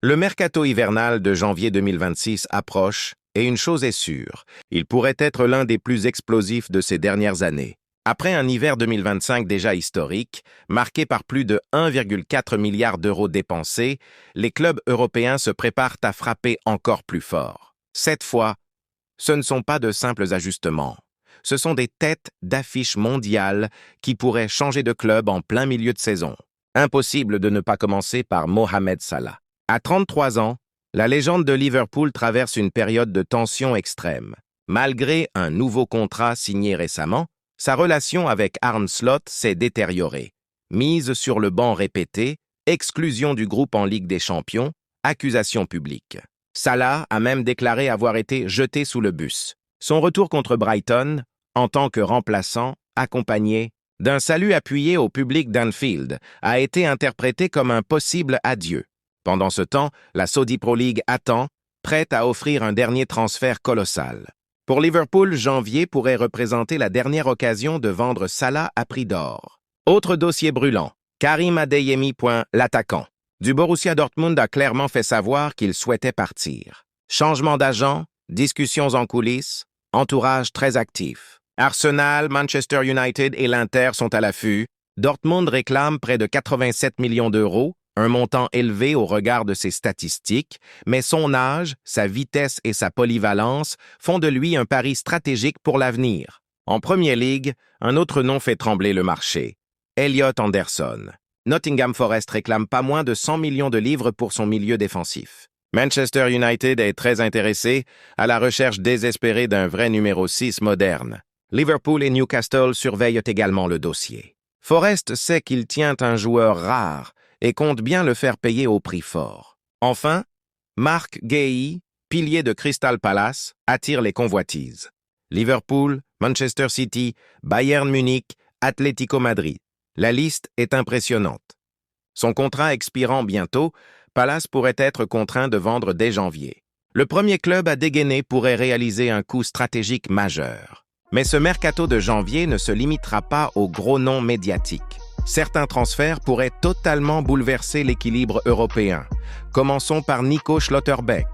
Le mercato hivernal de janvier 2026 approche, et une chose est sûre, il pourrait être l'un des plus explosifs de ces dernières années. Après un hiver 2025 déjà historique, marqué par plus de 1,4 milliard d'euros dépensés, les clubs européens se préparent à frapper encore plus fort. Cette fois, ce ne sont pas de simples ajustements. Ce sont des têtes d'affiche mondiales qui pourraient changer de club en plein milieu de saison. Impossible de ne pas commencer par Mohamed Salah. À 33 ans, la légende de Liverpool traverse une période de tension extrême. Malgré un nouveau contrat signé récemment, sa relation avec Arne Slot s'est détériorée. Mise sur le banc répété, exclusion du groupe en Ligue des Champions, accusations publiques. Salah a même déclaré avoir été jeté sous le bus. Son retour contre Brighton, en tant que remplaçant, accompagné d'un salut appuyé au public d'Anfield, a été interprété comme un possible adieu. Pendant ce temps, la Saudi Pro League attend, prête à offrir un dernier transfert colossal. Pour Liverpool, janvier pourrait représenter la dernière occasion de vendre Salah à prix d'or. Autre dossier brûlant, Karim Adeyemi. L'attaquant du Borussia Dortmund a clairement fait savoir qu'il souhaitait partir. Changement d'agent, discussions en coulisses, entourage très actif. Arsenal, Manchester United et l'Inter sont à l'affût. Dortmund réclame près de 87 millions d'euros, un montant élevé au regard de ses statistiques, mais son âge, sa vitesse et sa polyvalence font de lui un pari stratégique pour l'avenir. En Premier League, un autre nom fait trembler le marché, Elliot Anderson. Nottingham Forest réclame pas moins de 100 millions de livres pour son milieu défensif. Manchester United est très intéressé, à la recherche désespérée d'un vrai numéro 6 moderne. Liverpool et Newcastle surveillent également le dossier. Forest sait qu'il tient un joueur rare et compte bien le faire payer au prix fort. Enfin, Marc Guéhi, pilier de Crystal Palace, attire les convoitises. Liverpool, Manchester City, Bayern Munich, Atlético Madrid. La liste est impressionnante. Son contrat expirant bientôt, Palace pourrait être contraint de vendre dès janvier. Le premier club à dégainer pourrait réaliser un coup stratégique majeur. Mais ce mercato de janvier ne se limitera pas aux gros noms médiatiques. Certains transferts pourraient totalement bouleverser l'équilibre européen. Commençons par Nico Schlotterbeck.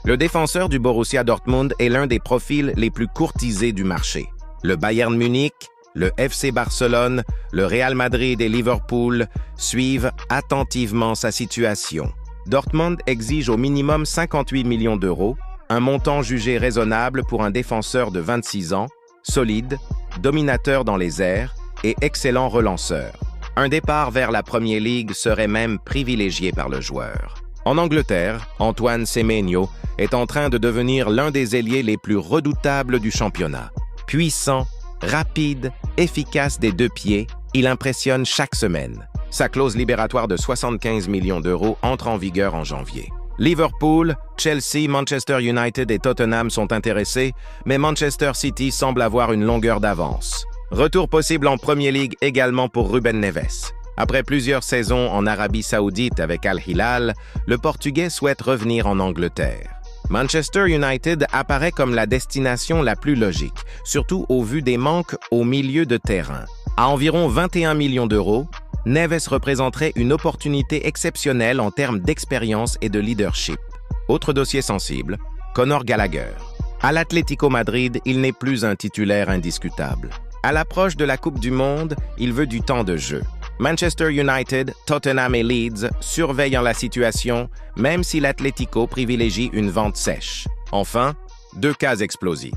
Le défenseur du Borussia Dortmund est l'un des profils les plus courtisés du marché. Le Bayern Munich, le FC Barcelone, le Real Madrid et Liverpool suivent attentivement sa situation. Dortmund exige au minimum 58 millions d'euros, un montant jugé raisonnable pour un défenseur de 26 ans, solide, dominateur dans les airs et excellent relanceur. Un départ vers la Premier League serait même privilégié par le joueur. En Angleterre, Antoine Semenyo est en train de devenir l'un des ailiers les plus redoutables du championnat. Puissant, rapide, efficace des deux pieds, il impressionne chaque semaine. Sa clause libératoire de 75 millions d'euros entre en vigueur en janvier. Liverpool, Chelsea, Manchester United et Tottenham sont intéressés, mais Manchester City semble avoir une longueur d'avance. Retour possible en Premier League également pour Ruben Neves. Après plusieurs saisons en Arabie Saoudite avec Al Hilal, le Portugais souhaite revenir en Angleterre. Manchester United apparaît comme la destination la plus logique, surtout au vu des manques au milieu de terrain. À environ 21 millions d'euros, Neves représenterait une opportunité exceptionnelle en termes d'expérience et de leadership. Autre dossier sensible, Conor Gallagher. À l'Atlético Madrid, il n'est plus un titulaire indiscutable. À l'approche de la Coupe du Monde, il veut du temps de jeu. Manchester United, Tottenham et Leeds surveillant la situation, même si l'Atlético privilégie une vente sèche. Enfin, deux cas explosifs.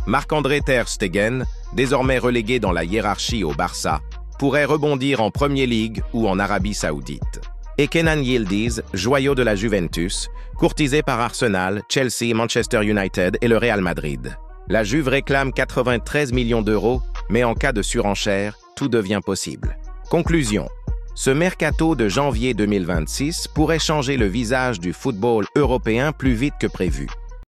Marc-André ter Stegen, désormais relégué dans la hiérarchie au Barça, pourrait rebondir en Premier League ou en Arabie Saoudite. Et Kenan Yildiz, joyau de la Juventus, courtisé par Arsenal, Chelsea, Manchester United et le Real Madrid. La Juve réclame 93 millions d'euros, mais en cas de surenchère, tout devient possible. Conclusion. Ce mercato de janvier 2026 pourrait changer le visage du football européen plus vite que prévu.